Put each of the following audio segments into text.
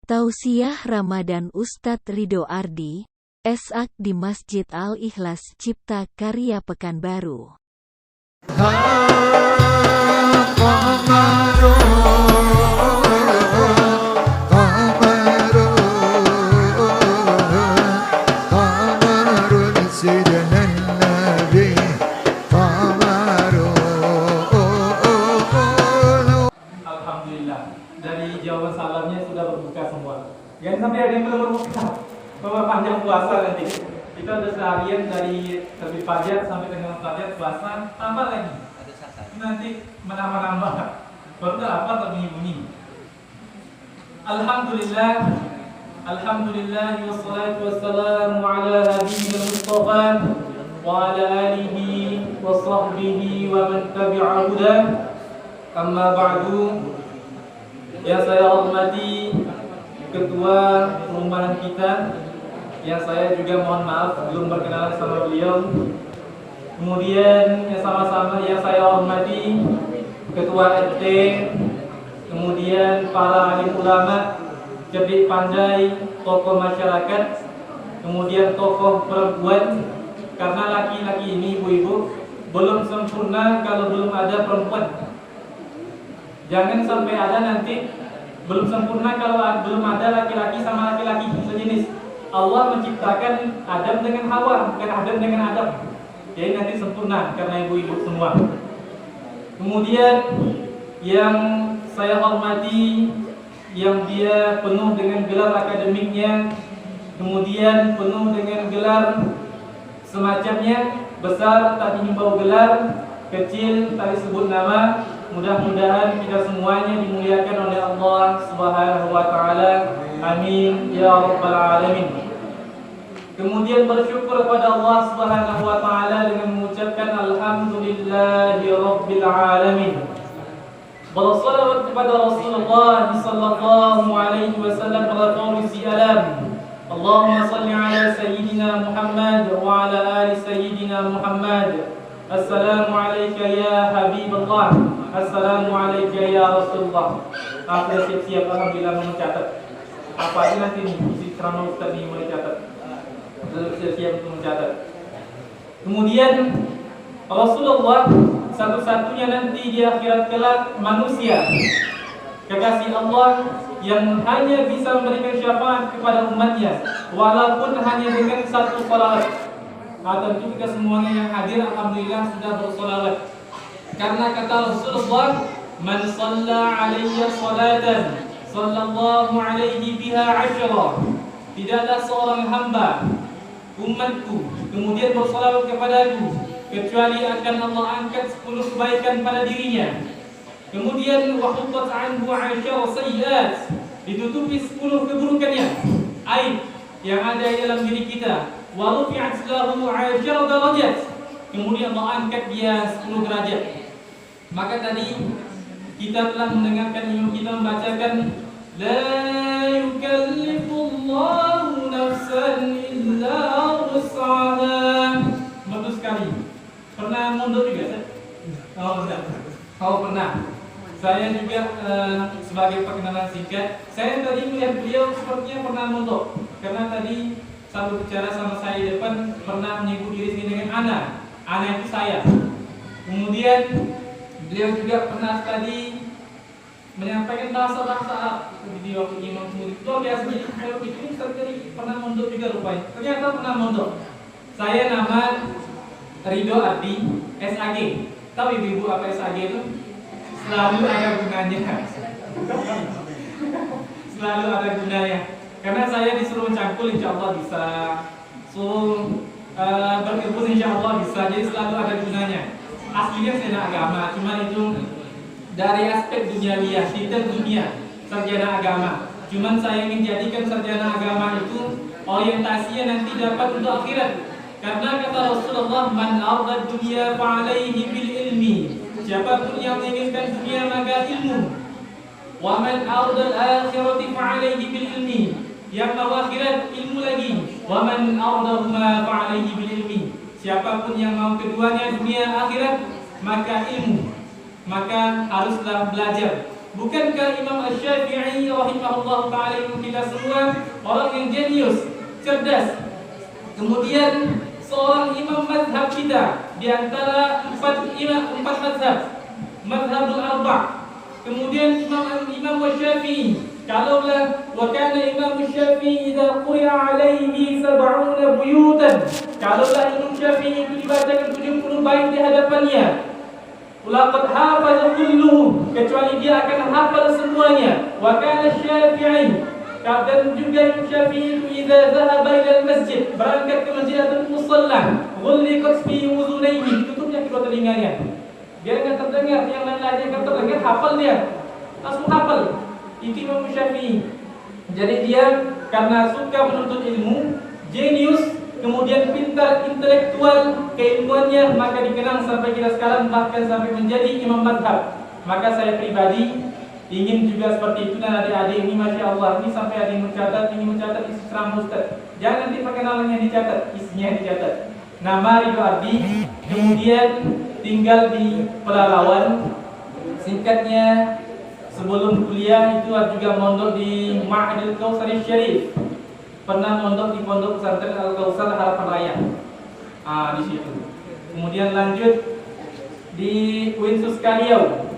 Tausiah Ramadan Ustadz Ridho Ardi, SAK di Masjid Al-Ikhlas Cipta Karya Pekanbaru. Alhamdulillah, dari jawaban salamnya sudah berbuka semua. Jangan sampai ada yang belum berbuka. Bahwa panjang puasa nanti. Kita udah seharian dari terbit fajar sampai tengah fajar puasa, tambah lagi. Nanti menambah-nambah. Baru udah apa terbunyi-bunyi. Alhamdulillah, alhamdulillah wassalatu wassalamu ala nabiyil mustafa wa ala alihi wa sahbihi wa man tabi'a hudah. Amma ba'du. Yang saya hormati Ketua Perumbahan kita, yang saya juga mohon maaf belum berkenalan sama beliau. Kemudian yang sama-sama yang saya hormati Ketua RT, kemudian para alim ulama, cerdik pandai, tokoh masyarakat, kemudian tokoh perempuan. Karena laki-laki ini ibu-ibu belum sempurna kalau belum ada perempuan. Jangan sampai ada nanti belum sempurna kalau belum ada laki-laki sama laki-laki sejenis. Allah menciptakan Adam dengan Hawa, bukan Adam dengan Adam. Jadi nanti sempurna karena ibu-ibu semua. Kemudian yang saya hormati, yang dia penuh dengan gelar akademiknya, kemudian penuh dengan gelar semacamnya, besar tak dihimbau gelar, kecil tak disebut nama. Mudah-mudahan kita semuanya dimuliakan oleh Allah Subhanahu wa taala. Amin ya rabbal alamin. Kemudian bersyukur kepada Allah Subhanahu wa taala dengan mengucapkan alhamdulillahi rabbil alamin. Bersalawat kepada Rasulullah sallallahu alaihi wasallam pada farisi alam. Allahumma salli ala sayyidina Muhammad wa ala ali sayyidina Muhammad. Assalamualaikum ya Habibullah. Assalamualaikum ya Rasulullah. Aku sudah siap-siap, alhamdulillah mencatat. Apa aja nanti nih, isi ceramah Ustaz ini mulai catat. Sudah siap-siap untuk mencatat. Kemudian Rasulullah satu-satunya nanti di akhirat kelak manusia, kekasih Allah yang hanya bisa memberikan syafaat kepada umatnya, walaupun hanya dengan satu salawat. Tentu kita semuanya yang hadir alhamdulillah sudah bersolawat. Karena kata Rasulullah, man shalla alayya salatan sallallahu alaihi biha asyara. Tidaklah seorang hamba umatku kemudian bersolawat kepadaku kecuali akan Allah angkat 10 kebaikan pada dirinya. Kemudian wa huttat anhu asyara sayyi'at, ditutupi 10 keburukannya, aib yang ada dalam diri kita. Wa rufi'at lahu 'ashara darajat, kemudian Allah angkat dia 10 derajat. Maka tadi kita telah mendengarkan imam kita membacakan la yukallifullahu nafsan illa wus'aha. Bagus sekali. Pernah mundur juga? Oh, enggak. Oh, pernah. Saya juga sebagai perkenalan singkat, saya tadi melihat beliau sepertinya pernah mundur. Karena tadi sambil bicara sama saya di depan pernah menyebut diri sendiri dengan Ana itu saya. Kemudian beliau juga pernah tadi menyampaikan bahasa-bahasa Arab di waktu imam kemudian luar biasa. Jadi kalau ini tadi pernah mondok juga rupanya. Ternyata pernah mondok. Saya nama Ridho Ardi, SAG. Tahu ibu apa SAG itu? Selalu ada gunanya. Selalu ada gunanya. Karena saya disuruh mencangkul, insya Allah bisa. Suruh berkebun, insya Allah bisa. Jadi selalu ada gunanya. Aslinya sarjana agama, cuma itu dari aspek duniawiah, titel dunia, sarjana agama. Cuman saya ingin jadikan sarjana agama itu orientasinya nanti dapat untuk akhirat. Karena kata Rasulullah, man arda dunia fa'alaihi bil ilmi. Siapapun yang menginginkan dunia maka ilmu. Wa man arda al-akhirati fa'alaihi bil ilmi. Yang mau akhirat ilmu lagi. Wa man ardahuma fa'alaihi bil ilmi. Siapapun yang mau keduanya dunia akhirat maka ilmu. Maka haruslah belajar. Bukankah Imam Asy-Syafi'i rahimahullah ta'ala itu kita semua orang yang jenius, cerdas. Kemudian seorang imam mazhab kita di antara empat mazhab, mazhabul arba'. Kemudian Imam Asy-Syafi'i, kalaulah wa kana Imam Asy-Syafi'i idza quri'a alaihi 70 buyutan, kalaulah Imam Syafi'i itu dibacakan 70 bait di hadapannya, laqad hafaza kulluhum, kecuali dia akan hafal semuanya. Wa kana Syafi'i, dan juga Imam Syafi'i itu idza dhahaba ila al-masjid, berangkat ke masjid atau musalla, ghulliqat fi udhunayhi, tutupnya kedua telinganya biar enggak terdengar yang lain aja yang terdengar, hafal dia, langsung hafal. Itu Imam Syafi'i. Jadi dia karena suka menuntut ilmu, jenius, kemudian pintar intelektual, keilmuannya, maka dikenang sampai kita sekarang, bahkan sampai menjadi imam madhab. Maka saya pribadi ingin juga seperti itu. Dan adik-adik ini Masya Allah, ini sampai ada yang mencatat, ingin mencatat isi ceramah Ustaz. Jangan nanti perkenalannya dicatat, isinya dicatat. Nama Ridho Ardi, kemudian tinggal di Pelalawan. Singkatnya, sebelum kuliah itu juga mondok di Ma'hadil Kautsar Syarif. Pernah mondok di Pondok Pesantren Al-Kautsar Harapan Raya. Di situ. Kemudian lanjut di Winsus Kaliau.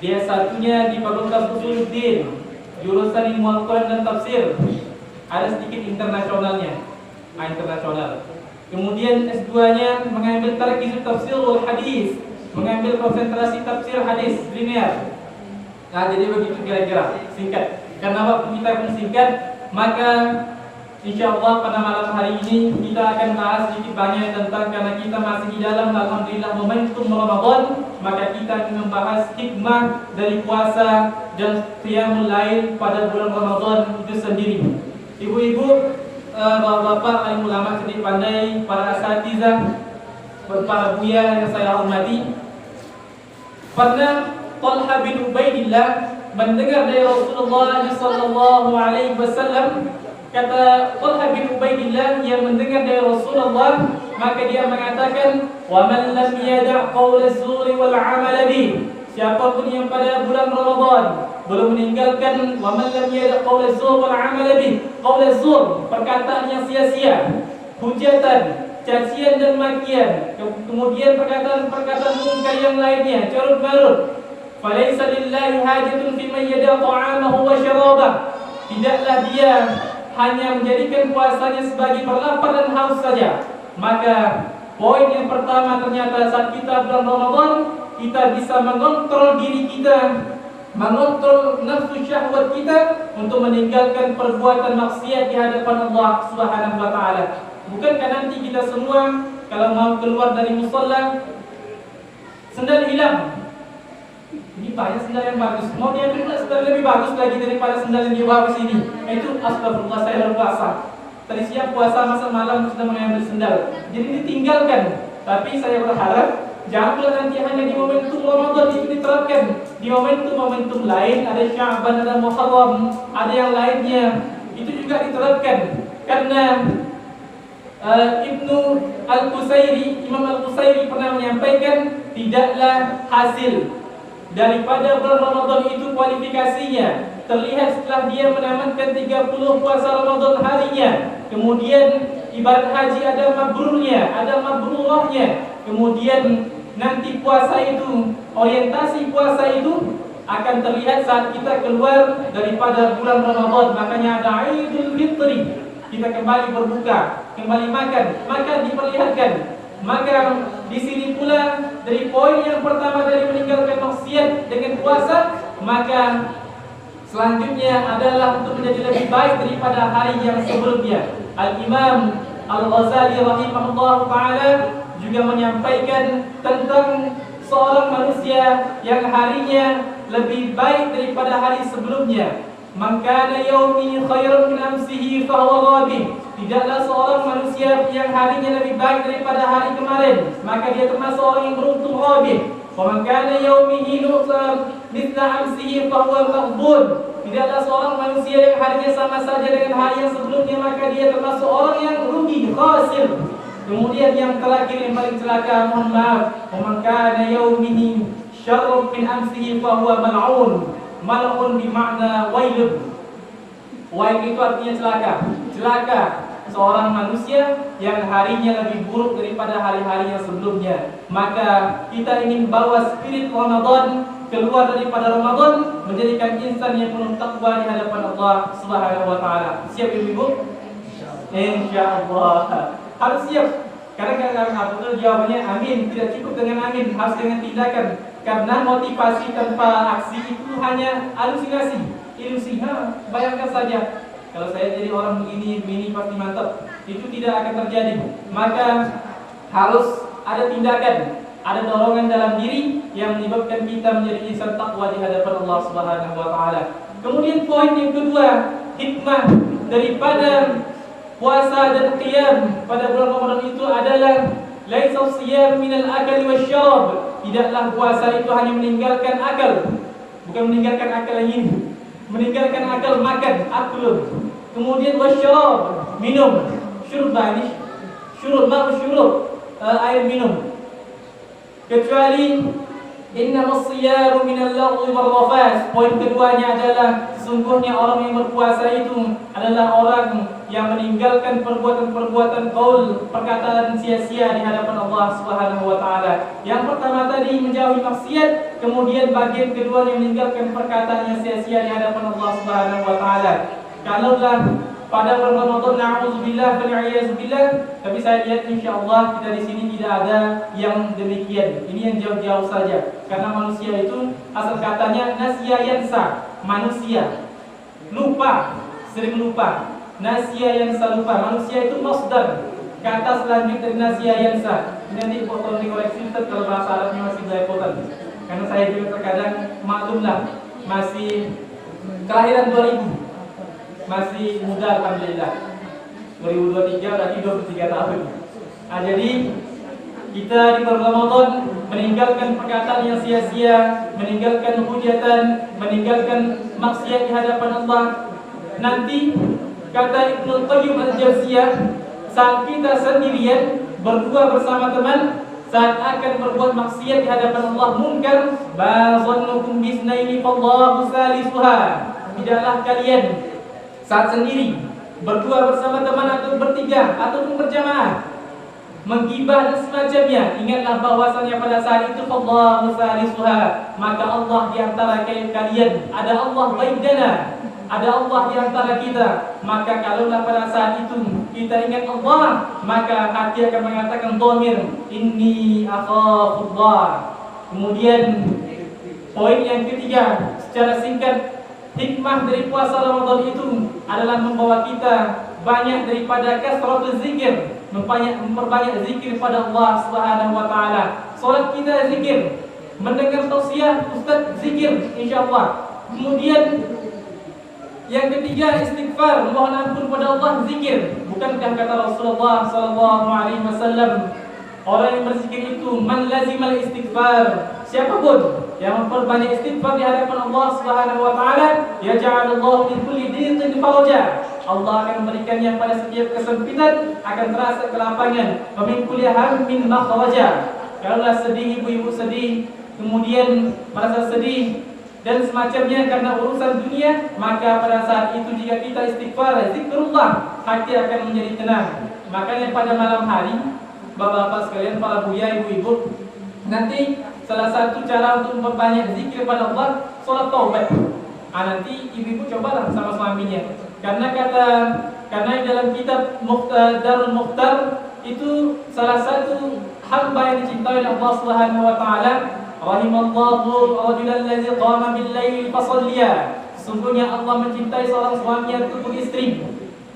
Dia satunya di Fakultas Usuluddin, jurusan Ilmu Al-Quran dan Tafsir. Ada sedikit internasionalnya, internasional. Kemudian S2-nya mengambil Tarkizut Tafsir wal Hadis, mengambil konsentrasi tafsir hadis linear. Nah, jadi begitu kira-kira, singkat. Karena waktu kita pun singkat, maka insyaallah pada malam hari ini kita akan bahas sedikit banyak tentang, karena kita masih di dalam alhamdulillah momentum Ramadan, maka kita akan membahas hikmah dari puasa dan qiyamul lail pada bulan Ramadan itu sendiri. Ibu-ibu, bapak-bapak, alim ulama sedikit pandai, para asatizah, para buya yang saya hormati, pernah Talha bin Ubaidillah mendengar dari Rasulullah sallallahu alaihi wasallam. Kata Talha bin Ubaidillah yang mendengar dari Rasulullah, maka dia mengatakan, "Wa man lam yada' qaul az-zuri wal 'amal bih." Siapapun yang pada bulan Ramadan belum meninggalkan wa man lam yada' qaul az-zur wal 'amal bih. Qaul az-zur, perkataan yang sia-sia, hujatan, cacian dan makian. Kemudian perkataan mungkar yang lainnya, carut-marut. Falaysa lillahi hajatun fi man yada' ta'amahu wa syarabah. Tidaklah dia hanya menjadikan puasanya sebagai berlapar dan haus saja. Maka poin yang pertama, ternyata saat kita bulan Ramadan, kita bisa mengontrol diri kita, mengontrol nafsu syahwat kita untuk meninggalkan perbuatan maksiat di hadapan Allah Subhanahu wa taala. Bukankah nanti kita semua kalau mau keluar dari musalla, sendal hilang? Ini banyak sendal yang bagus, mau diambil pula sendal lebih bagus lagi daripada sendal yang dibawa ke sini. Itu astagfirullah, saya berpuasa. Tadi siang puasa masa malam sudah mengambil sendal, jadi ditinggalkan. Tapi saya berharap jangan pula nanti hanya di momentum Ramadan itu diterapkan. Di momentum-momentum lain, ada Sya'ban, ada Muharram, ada yang lainnya, itu juga diterapkan. Karena Ibnu Al-Qusairi, Imam Al-Qusairi pernah menyampaikan, tidaklah hasil daripada bulan Ramadan itu kualifikasinya terlihat setelah dia menamatkan 30 puasa Ramadan harinya. Kemudian ibadat haji ada mabrurnya, ada mabrurahnya. Kemudian nanti puasa itu, orientasi puasa itu akan terlihat saat kita keluar daripada bulan Ramadan. Makanya ada Idul Fitri, kita kembali berbuka, kembali makan, maka diperlihatkan. Maka di sini pula dari poin yang pertama dari meninggalkan maksiat dengan puasa, maka selanjutnya adalah untuk menjadi lebih baik daripada hari yang sebelumnya. Al-Imam Al-Ghazali rahimahullah ta'ala juga menyampaikan tentang seorang manusia yang harinya lebih baik daripada hari sebelumnya. Man kana yaumi khairan min amsihi fahuwa rabih. Tidaklah seorang manusia yang harinya lebih baik daripada hari kemarin, maka dia termasuk orang yang beruntung, rabih. Wa man kana yaumihi mithla amsihi fahuwa maghbun. Tidaklah seorang manusia yang harinya sama saja dengan hari yang sebelumnya, maka dia termasuk orang yang rugi, khasir. Kemudian yang terakhir yang paling celaka, mohon maaf, wa man kana yaumihi syarrun min amsihi fahuwa mal'un. Mal'un bermakna wailun. Wail itu artinya celaka. Celaka seorang manusia yang harinya lebih buruk daripada hari-hari yang sebelumnya. Maka kita ingin bawa spirit Ramadan keluar daripada Ramadan, menjadikan insan yang penuh takwa di hadapan Allah Subhanahu wa taala. Siap ibu-ibu? Insyaallah. Harus siap. Kadang-kadang betul jawabannya amin, tidak cukup dengan amin, harus dengan tindakan. Karena motivasi tanpa aksi itu hanya halusinasi, ilusi. Bayangkan saja, kalau saya jadi orang begini pasti mantap. Itu tidak akan terjadi. Maka harus ada tindakan, ada dorongan dalam diri yang menyebabkan kita menjadi insan takwa di hadapan Allah Subhanahu wa taala. Kemudian poin yang kedua, hikmah daripada puasa dan qiyam pada bulan Ramadan itu adalah laisa siyam minal akali wasyarab. Tidaklah puasa itu hanya meninggalkan akal, bukan meninggalkan akal yang ini, meninggalkan akal makan, aklun. Kemudian wasyarab, minum, syurb ini, air minum. Kecuali innamas siyamu minal lagwi wal rafas. Poin keduanya adalah sesungguhnya orang yang berpuasa itu adalah orang yang meninggalkan perbuatan-perbuatan qaul, perkataan sia-sia di hadapan Allah Subhanahu wa taala. Yang pertama tadi menjauhi maksiat, kemudian bagian kedua yang meninggalkan perkataan yang sia-sia di hadapan Allah Subhanahu wa taala. Kalaulah pada bulan Ramadan na'udzubillah wal-'iyadzubillah, tapi saya lihat insyaallah kita di sini tidak ada yang demikian. Ini yang jauh-jauh saja. Karena manusia itu asal katanya nasya yansa, manusia lupa, sering lupa. Nasya yansa, lupa. Manusia itu masdar, kata selanjutnya dari nasya yansa. Ini nanti potong dikoreksi Ustaz kalau bahasa Arabnya masih belepotan. Karena saya juga terkadang maklumlah masih kelahiran 2000. Masih muda alhamdulillah. 2023 berarti 23 tahun. Jadi kita di bulan Ramadan meninggalkan perkataan yang sia-sia, meninggalkan hujatan, meninggalkan maksiat di hadapan Allah. Nanti kata Ibnu Qayyim al-Jauziyah, saat kita sendirian berdua bersama teman, saat akan berbuat maksiat di hadapan Allah munkar, bazannukum bisnaini fallahu salisuha. Tidaklah kalian saat sendiri, berdua bersama teman atau bertiga ataupun berjamaah menggibah dan semacamnya, ingatlah bahwasanya pada saat itu Allah musalisuha, maka Allah di antara kalian, ada Allah bainana, ada Allah di antara kita. Maka kalaulah pada saat itu kita ingat Allah, maka hati akan mengatakan dhamir inni akhafullah. Kemudian poin yang ketiga secara singkat, hikmah dari puasa Ramadan itu adalah membawa kita banyak daripada kasratul zikir, memperbanyak zikir pada Allah Subhanahu wa taala. Salat kita zikir, mendengar tausiah ustaz zikir insyaallah. Kemudian yang ketiga istighfar, mohon ampun kepada Allah, zikir. Bukankah kata Rasulullah sallallahu alaihi wasallam, orang yang berzikir itu man lazimal istighfar, siapapun yang memperbanyak istighfar di hadapan Allah Subhanahu wa taala, yaj'alullahu min kulli dhiqin faraja. Allah akan memberikannya pada setiap kesempitan akan terasa kelapangan. Wa min kulli hammin makhraja. Kalaulah sedih, ibu-ibu sedih, kemudian merasa sedih dan semacamnya karena urusan dunia, maka pada saat itu jika kita istighfar, zikrullah, hati akan menjadi tenang. Makanya pada malam hari, bapak-bapak sekalian, para buya, ibu-ibu, nanti salah satu cara untuk memperbanyak zikir pada Allah, sholat taubat. Nanti ibu-ibu cobalah sama suaminya. Karena di dalam kitab Darul Mukhtar itu salah satu hamba yang dicintai oleh Allah Subhanahu wa taala, rahimallahu rajulan allazi qama bil laili fasalliya. Sesungguhnya Allah mencintai seorang suami atau istri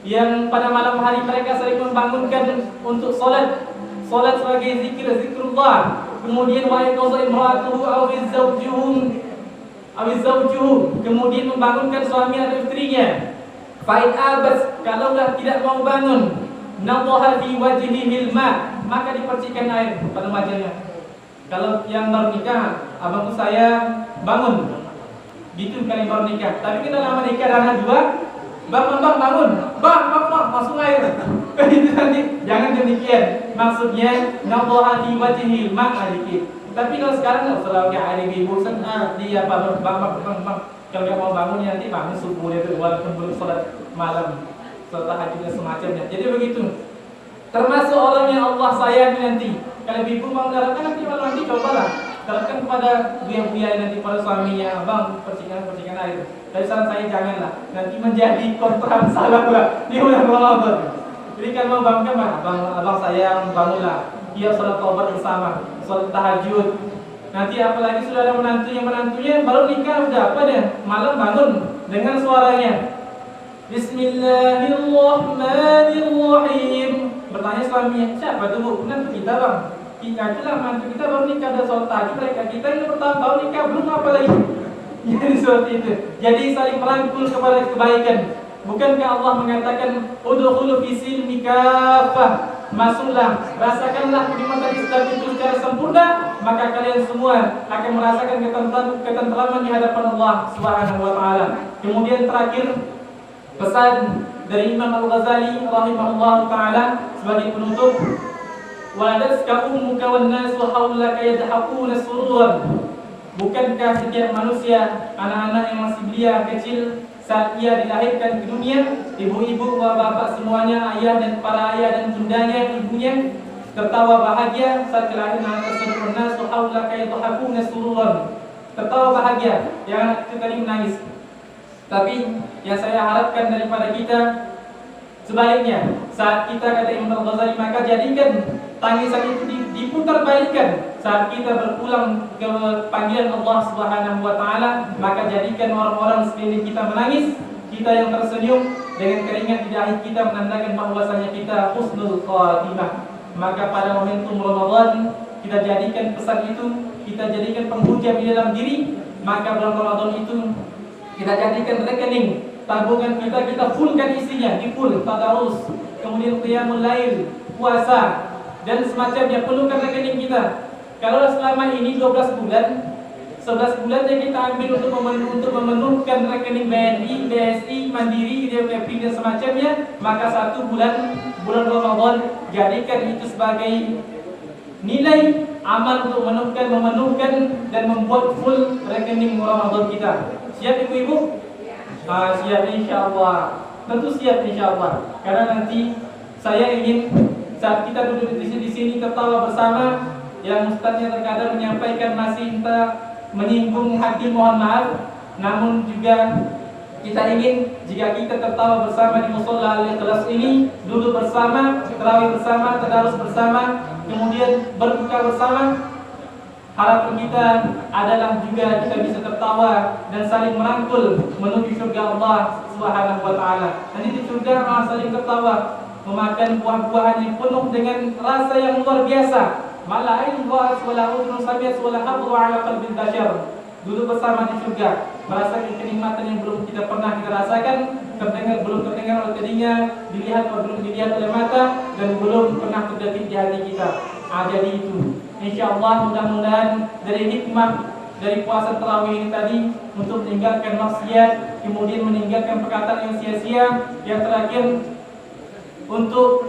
yang pada malam hari mereka sering membangunkan untuk salat sebagai zikrullah. Kemudian wa yaqza imra'atuhu aw zawjuhu, kemudian membangunkan suami atau istrinya. Fa'in abas, kalaulah tidak mau bangun, nadhaha fi wajhihi al-ma, maka dipercikan air pada wajahnya. Kalau yang baru nikah, abangku saya bangun, gitu kali baru nikah. Tapi kita lama nikah anak dua, bang bangun, bang masuk air. Itu nanti jangan demikian. Maksudnya nadhaha fi wajhihi al-ma dikit. Tapi kalau sekarang enggak usah pakai air ibu, dia apa bang. Kalau nggak mau bangun nanti bangun subuh itu walaupun belum sholat malam, sholat tahajud dan semacamnya. Jadi begitu. Termasuk orang yang Allah sayangi nanti. Kalau ibu mau menerapkan nanti malam nanti cobalah terapkan kepada buya-buya nanti pada suaminya, abang percikan air. Dari saran saya janganlah nanti menjadi kontra salah pula di bulan Ramadan. Jadi kalau mau bangunkan abang saya bangunlah, dia sholat taubat bersama, sholat tahajud. Nanti apalagi sudah ada menantunya baru nikah udah apa deh malam bangun dengan suaranya Bismillahirrahmanirrahim. Bertanya suaminya, siapa tuh bu? Menantu kita bang. Kita itulah menantu kita baru nikah dan sholat tahajud. Mereka kita ini pertama baru nikah belum apa lagi. Jadi seperti itu. Jadi saling merangkul kepada kebaikan. Bukankah Allah mengatakan udkhulu fi silmi kafah? Masuklah, rasakanlah kenikmatan Islam itu secara sempurna, maka kalian semua akan merasakan ketentraman di hadapan Allah Subhanahu wa taala. Kemudian terakhir pesan dari Imam Al-Ghazali rahimahullah taala sebagai penutup, waladatka ummuka wan nasu haulaka yadhaquna sururan. Bukankah setiap manusia, anak-anak yang masih belia kecil saat ia dilahirkan ke dunia, ibu-ibu, bapak-bapak semuanya, ayah dan para ayah dan bundanya, ibunya tertawa bahagia saat kelahiran anak tersebut. Nasu haulaka yadhaquna sururan. Tertawa bahagia, yang anak itu tadi menangis. Tapi yang saya harapkan daripada kita sebaliknya, saat kita kata Imam Al-Ghazali, maka jadikan tangisan itu diputar balikan saat kita berpulang ke panggilan Allah Subhanahu wa taala, maka jadikan orang-orang sekeliling kita menangis, kita yang tersenyum dengan keringat di dahi kita menandakan bahwasanya kita husnul khatimah. Maka pada momentum Ramadan kita jadikan pesan itu, kita jadikan penghujam di dalam diri, maka bulan Ramadan itu kita jadikan rekening tabungan kita fullkan isinya, di full tadarus, kemudian qiyamul lail, puasa dan semacamnya, penuhkan rekening kita. Kalau selama ini 12 bulan, 11 bulan yang kita ambil untuk memenuhkan rekening BNI, BSI, Mandiri, DPP dan semacamnya, maka 1 bulan Ramadan jadikan itu sebagai nilai amal untuk memenuhkan dan membuat full rekening Ramadan kita. Siap ibu-ibu? Siap insyaAllah. Tentu siap insyaAllah. Karena nanti saya ingin saat kita duduk di sini tertawa bersama, yang ustaznya terkadang menyampaikan masih entah menyinggung hati, mohon maaf. Namun juga kita ingin jika kita tertawa bersama di mushola Al-Ikhlas ini, duduk bersama, tarawih bersama, tadarus bersama, kemudian berbuka bersama, harapan kita adalah juga kita bisa tertawa dan saling merangkul menuju surga Allah Subhanahu wa taala. Nanti di surga akan saling tertawa, memakan buah-buahan yang penuh dengan rasa yang luar biasa. Mala ain ra'at wala udhun sami'at wala khabru ala qalbil bashar. Duduk bersama di surga, merasakan kenikmatan yang belum kita pernah kita rasakan, belum terdengar oleh telinga, belum dilihat oleh mata, dan belum pernah terdetik di hati kita. Jadi itu, insyaallah mudah-mudahan dari hikmah dari puasa tarawih ini tadi untuk meninggalkan maksiat, kemudian meninggalkan perkataan yang sia-sia, yang terakhir untuk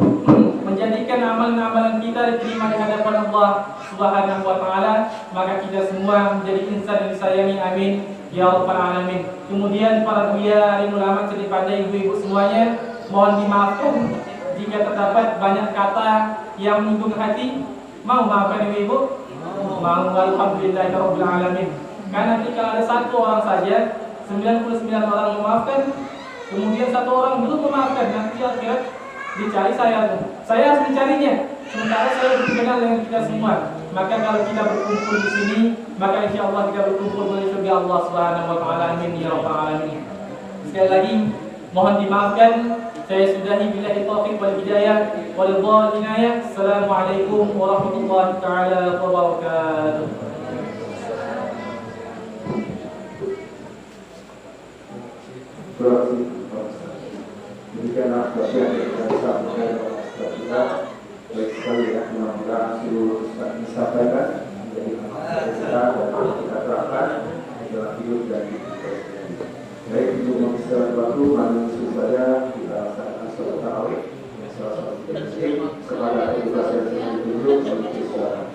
menjadikan amalan-amalan kita diterima di hadapan Allah Subhanahu wa taala, maka kita semua menjadi insan yang disayangi, amin ya rabbal alamin. Kemudian para buya, alim ulama, cerdik pandai, ibu-ibu semuanya, mohon dimaafkan jika terdapat banyak kata yang menyinggung hati. Mau maafkan ibu-ibu? Mau, alhamdulillahirabbil alamin. Karena nanti kalau ada 1 orang saja, 99 orang memaafkan, kemudian 1 orang belum memaafkan, nanti akhirnya dicari saya harus mencarinya, sementara saya belum kenal dengan kita semua. Maka kalau kita berkumpul di sini, maka insyaallah kita berkumpul di surga Allah Subhanahu wa taala, amin ya rabbal alamin. Sekali lagi mohon dimaafkan, saya sudahi billahi taufiq wal hidayah wal dhalin. Assalamualaikum warahmatullahi taala wabarakatuh. Demikianlah kajian yang kita sampaikan oleh Ustaz kita. Baik sekali ya, mudah-mudahan seluruh Ustaz disampaikan menjadi manfaat kita dan kita terapkan dalam hidup dan hidup. Baik, untuk mengistirahat waktu, mari saja kita laksanakan sholat tarawih. Salah satu kepada edukasi yang duduk menuju istirahat.